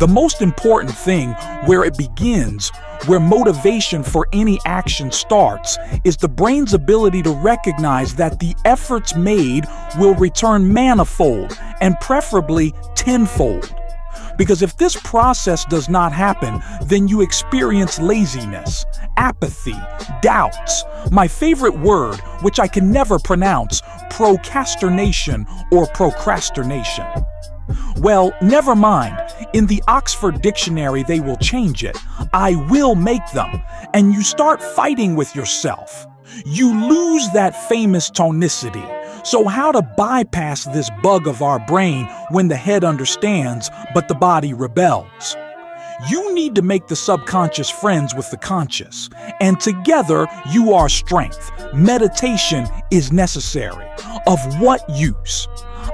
The most important thing, where it begins, where motivation for any action starts, is the brain's ability to recognize that the efforts made will return manifold and preferably tenfold. Because if this process does not happen, then you experience laziness, apathy, doubts. My favorite word, which I can never pronounce, procrastination or procrastination. Well, never mind. In the Oxford Dictionary, they will change it. I will make them. And you start fighting with yourself. You lose that famous tonicity. So how to bypass this bug of our brain when the head understands, but the body rebels? You need to make the subconscious friends with the conscious, and together you are strength. Meditation is necessary. Of what use?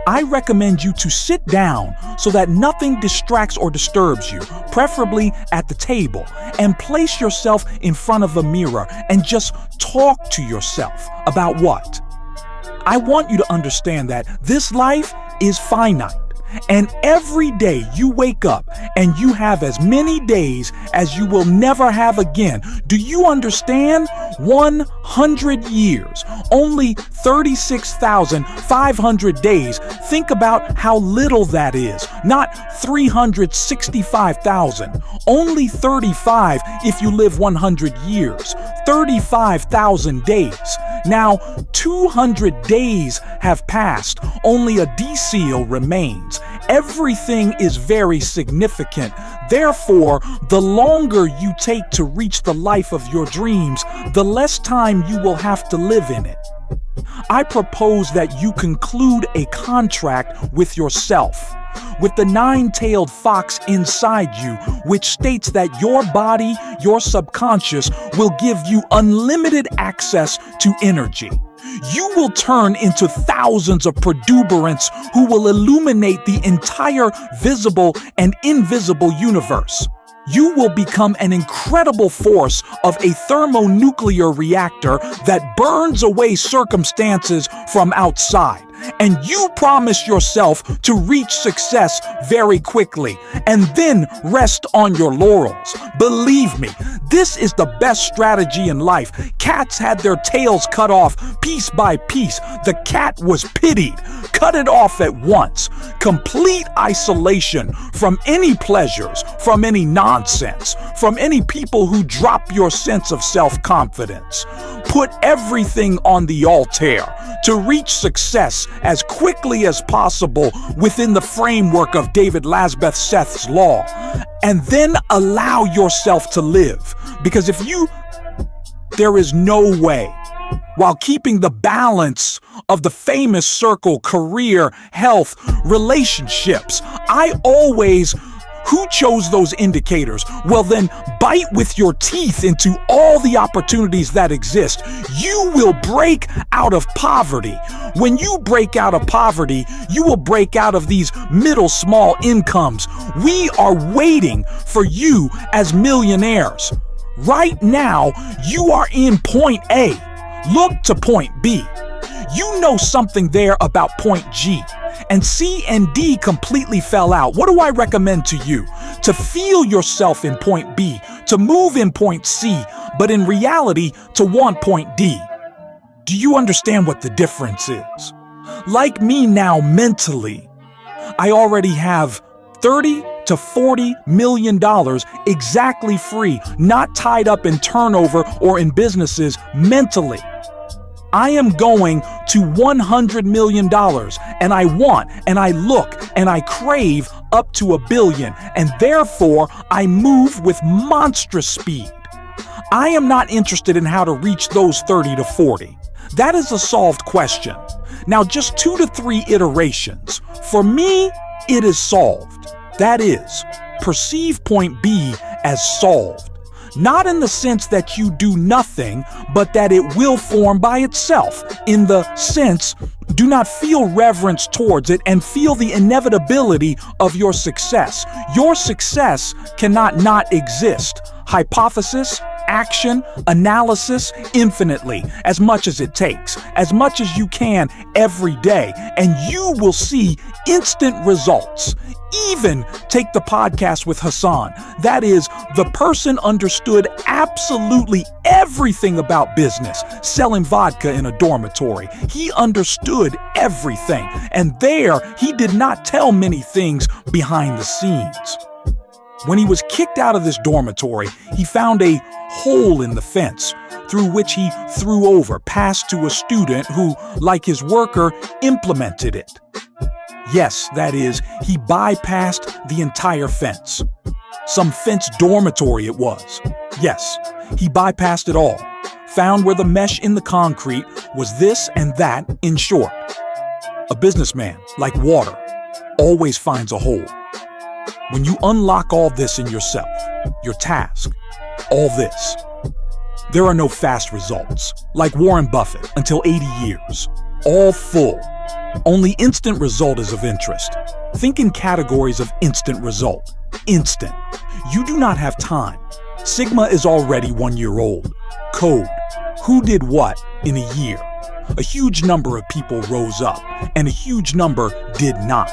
I recommend you to sit down so that nothing distracts or disturbs you, preferably at the table, and place yourself in front of a mirror and just talk to yourself. About what? I want you to understand that this life is finite. And every day you wake up and you have as many days as you will never have again. Do you understand? 100 years, only 36,500 days. Think about how little that is. Not 365,000. Only 35 if you live 100 years. 35,000 days. Now, 200 days have passed. Only a decile remains. Everything is very significant. Therefore, the longer you take to reach the life of your dreams, the less time you will have to live in it. I propose that you conclude a contract with yourself, with the nine-tailed fox inside you, which states that your body, your subconscious, will give you unlimited access to energy. You will turn into thousands of protuberants who will illuminate the entire visible and invisible universe. You will become an incredible force of a thermonuclear reactor that burns away circumstances from outside. And you promise yourself to reach success very quickly and then rest on your laurels. Believe me, this is the best strategy in life. Cats had their tails cut off piece by piece. The cat was pitied. Cut it off at once. Complete isolation from any pleasures, from any nonsense, from any people who drop your sense of self-confidence. Put everything on the altar to reach success as quickly as possible within the framework of David Lasbeth Seth's law, and then allow yourself to live. Because there is no way, while keeping the balance of the famous circle, career, health, relationships. Who chose those indicators? Well, then bite with your teeth into all the opportunities that exist. You will break out of poverty. When you break out of poverty, you will break out of these middle small incomes. We are waiting for you as millionaires. Right now, you are in point A. Look to point B. You know something there about point G. And C and D completely fell out. What do I recommend to you? To feel yourself in point B, to move in point C, but in reality, to want point D. Do you understand what the difference is? Like me now mentally, I already have $30 to $40 million exactly free, not tied up in turnover or in businesses mentally. I am going to $100 million, and I want, and I look, and I crave up to $1 billion, and therefore I move with monstrous speed. I am not interested in how to reach those 30 to 40. That is a solved question. Now, just 2 to 3 iterations. For me, it is solved. That is, perceive point B as solved. Not in the sense that you do nothing, but that it will form by itself. In the sense, do not feel reverence towards it and feel the inevitability of your success. Your success cannot not exist. Hypothesis, action, analysis, infinitely, as much as it takes, as much as you can every day, and you will see instant results. Even take the podcast with Hassan. That is, the person understood absolutely everything about business, selling vodka in a dormitory. He understood everything, and there he did not tell many things behind the scenes. When he was kicked out of this dormitory, he found a hole in the fence through which he threw over, passed to a student who, like his worker, implemented it. Yes, that is, he bypassed the entire fence. Some fence dormitory it was. Yes, he bypassed it all, found where the mesh in the concrete was this and that in short. A businessman, like water, always finds a hole. When you unlock all this in yourself, your task, all this, there are no fast results, like Warren Buffett until 80 years, all full. Only instant result is of interest. Think in categories of instant result. Instant. You do not have time. Sigma is already 1 year old. Code. Who did what in a year? A huge number of people rose up, and a huge number did not.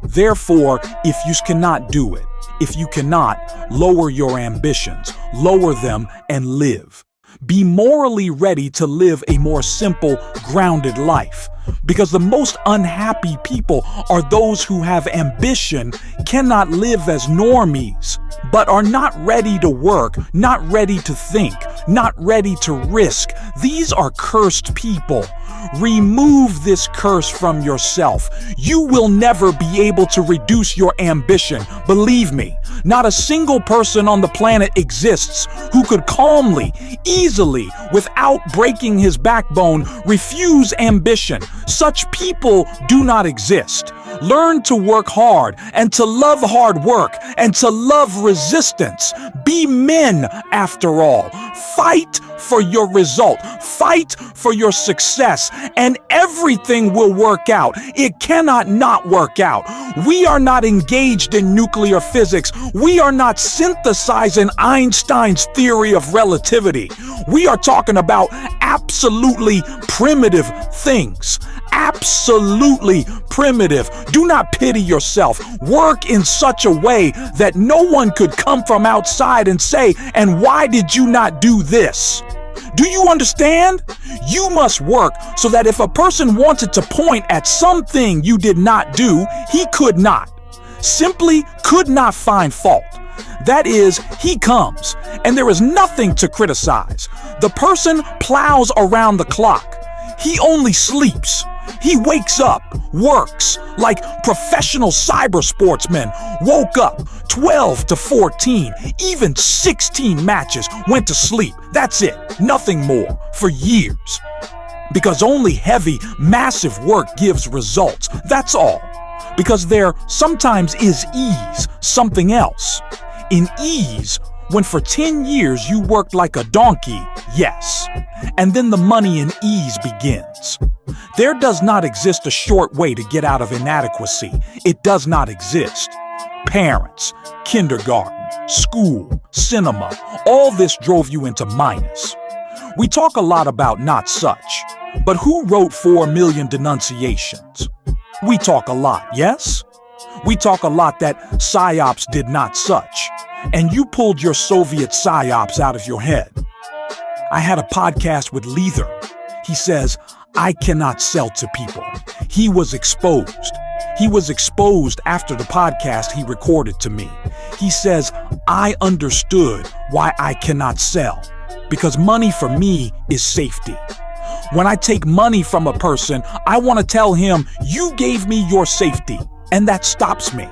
Therefore, if you cannot do it, if you cannot, lower your ambitions, lower them and live. Be morally ready to live a more simple, grounded life. Because the most unhappy people are those who have ambition, cannot live as normies, but are not ready to work, not ready to think, not ready to risk. These are cursed people. Remove this curse from yourself. You will never be able to reduce your ambition. Believe me, not a single person on the planet exists who could calmly, easily, without breaking his backbone, refuse ambition. Such people do not exist. Learn to work hard and to love hard work and to love resistance. Be men after all. Fight for your result. Fight for your success, and everything will work out. It cannot not work out. We are not engaged in nuclear physics. We are not synthesizing Einstein's theory of relativity. We are talking about absolutely primitive things. Absolutely primitive. Do not pity yourself. Work in such a way that no one could come from outside and say, "And why did you not do this?" Do you understand? You must work so that if a person wanted to point at something you did not do, he could not. Simply could not find fault. That is, he comes, and there is nothing to criticize. The person plows around the clock. He only sleeps. He wakes up, works like professional cyber sportsmen, woke up 12 to 14, even 16 matches, went to sleep. That's it, nothing more, for years. Because only heavy, massive work gives results, that's all. Because there sometimes is ease, something else. In ease, when for 10 years you worked like a donkey, yes. And then the money in ease begins. There does not exist a short way to get out of inadequacy. It does not exist. Parents, kindergarten, school, cinema, all this drove you into minus. We talk a lot about not such, but who wrote 4 million denunciations? We talk a lot, yes? We talk a lot that psyops did not such, and you pulled your Soviet psyops out of your head. I had a podcast with Leather. He says, I cannot sell to people. He was exposed. He was exposed after the podcast he recorded to me. He says, I understood why I cannot sell, because money for me is safety. When I take money from a person, I want to tell him, you gave me your safety, and that stops me.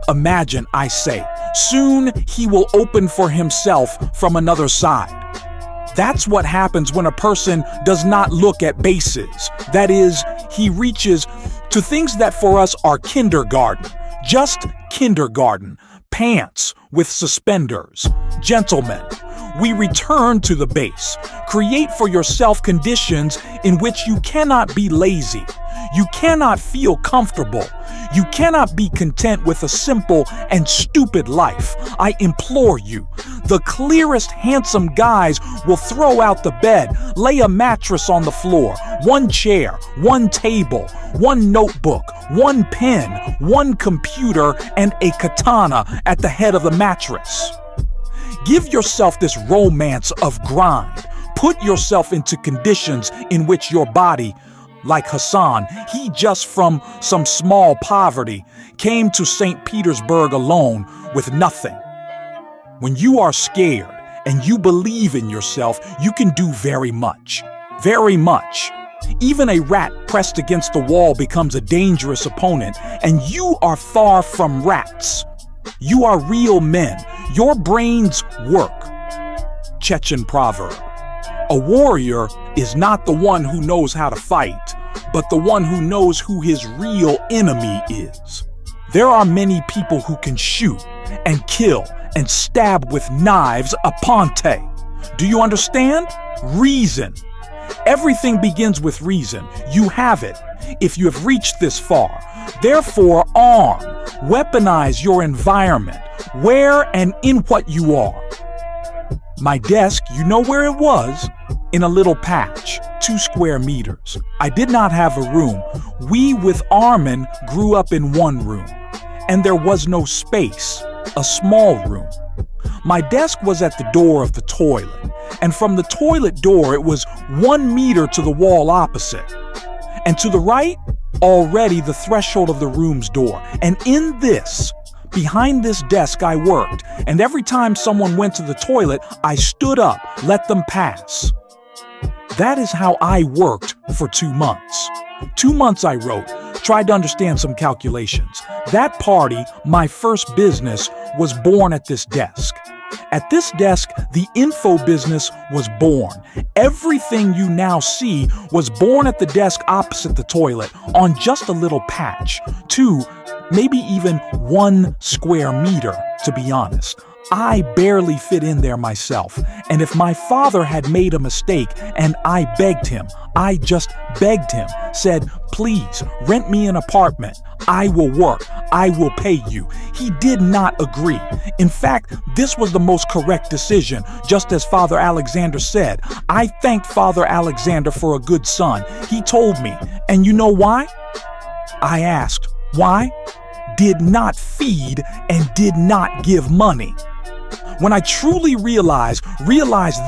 Imagine, I say, soon he will open for himself from another side. That's what happens when a person does not look at bases. That is, he reaches to things that for us are kindergarten, just kindergarten, pants with suspenders. Gentlemen, we return to the base. Create for yourself conditions in which you cannot be lazy. You cannot feel comfortable. You cannot be content with a simple and stupid life. I implore you. The clearest, handsome guys will throw out the bed, lay a mattress on the floor, one chair, one table, one notebook, one pen, one computer, and a katana at the head of the mattress. Give yourself this romance of grind. Put yourself into conditions in which your body, like Hassan, he just from some small poverty, came to St. Petersburg alone with nothing. When you are scared and you believe in yourself, you can do very much. Very much. Even a rat pressed against the wall becomes a dangerous opponent, and you are far from rats. You are real men. Your brains work. Chechen proverb. A warrior is not the one who knows how to fight, but the one who knows who his real enemy is. There are many people who can shoot and kill and stab with knives aponte. Do you understand? Reason. Everything begins with reason. You have it, if you have reached this far. Therefore, arm, weaponize your environment, where and in what you are. My desk, you know where it was? In a little patch, 2 square meters. I did not have a room. We with Armin grew up in one room, and there was no space, a small room. My desk was at the door of the toilet, and from the toilet door it was 1 meter to the wall opposite. And to the right, already the threshold of the room's door. And in this, behind this desk I worked, and every time someone went to the toilet, I stood up, let them pass. That is how I worked for 2 months. 2 months I wrote, tried to understand some calculations. That party, my first business, was born at this desk. At this desk, the info business was born. Everything you now see was born at the desk opposite the toilet, on just a little patch. 2, maybe even 1 square meter, to be honest. I barely fit in there myself, and if my father had made a mistake and I begged him, I just begged him, said, please rent me an apartment, I will work, I will pay you. He did not agree. In fact, this was the most correct decision, just as Father Alexander said. I thanked Father Alexander for a good son. He told me, and you know why? I asked, why? Did not feed and did not give money. When I truly realize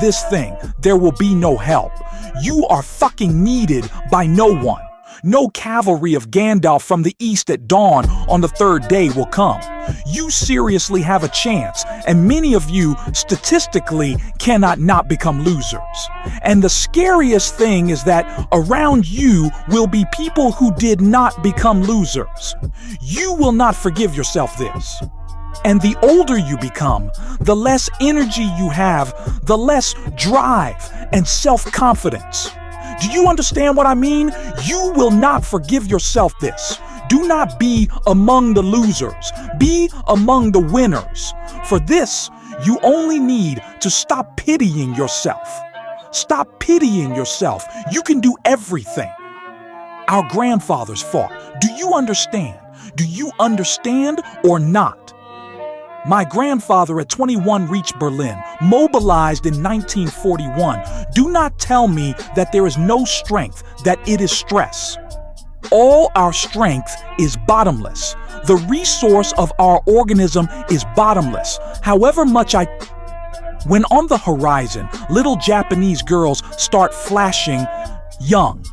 this thing, there will be no help. You are fucking needed by no one. No cavalry of Gandalf from the east at dawn on the 3rd day will come. You seriously have a chance, and many of you statistically cannot not become losers. And the scariest thing is that around you will be people who did not become losers. You will not forgive yourself this. And the older you become, the less energy you have, the less drive and self-confidence. Do you understand what I mean? You will not forgive yourself this. Do not be among the losers. Be among the winners. For this, you only need to stop pitying yourself. Stop pitying yourself. You can do everything. Our grandfathers fought. Do you understand? Do you understand or not? My grandfather at 21 reached Berlin, mobilized in 1941. Do not tell me that there is no strength, that it is stress. All our strength is bottomless. The resource of our organism is bottomless. However much When on the horizon, little Japanese girls start flashing young,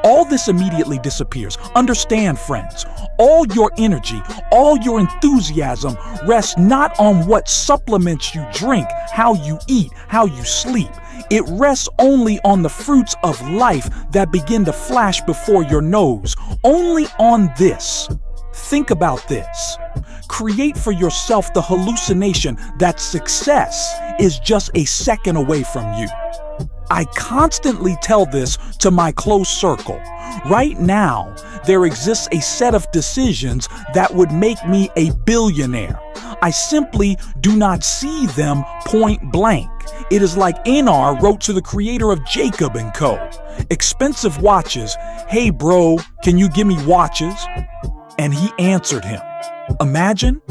all this immediately disappears. Understand, friends, all your energy, all your enthusiasm rests not on what supplements you drink, how you eat, how you sleep. It rests only on the fruits of life that begin to flash before your nose. Only on this. Think about this. Create for yourself the hallucination that success is just a second away from you. I constantly tell this to my close circle. Right now, there exists a set of decisions that would make me a billionaire. I simply do not see them point blank. It is like Anar wrote to the creator of Jacob & Co. Expensive watches. Hey bro, can you give me watches? And he answered him. Imagine?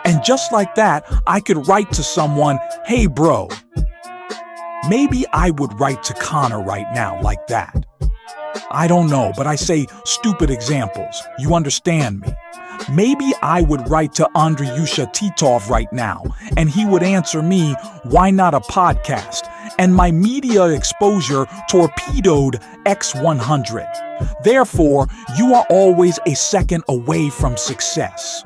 And just like that, I could write to someone, "Hey bro." Maybe I would write to Connor right now like that. I don't know, but I say stupid examples. You understand me? Maybe I would write to Andreyusha Titov right now, and he would answer me, "Why not a podcast?" And my media exposure torpedoed X100. Therefore, you are always a second away from success.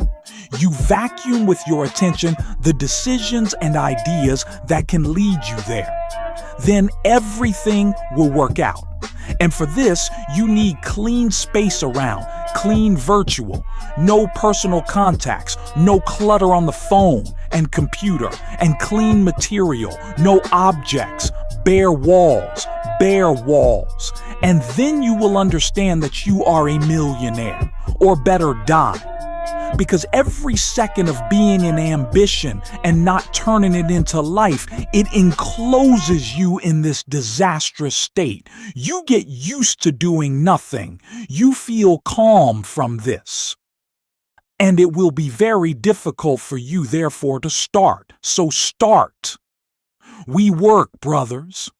You vacuum with your attention the decisions and ideas that can lead you there. Then everything will work out. And for this, you need clean space around, clean virtual, no personal contacts, no clutter on the phone and computer, and clean material, no objects, bare walls. And then you will understand that you are a millionaire, or better die. Because every second of being in ambition and not turning it into life, it encloses you in this disastrous state. You get used to doing nothing. You feel calm from this. And it will be very difficult for you, therefore, to start. So start. We work, brothers.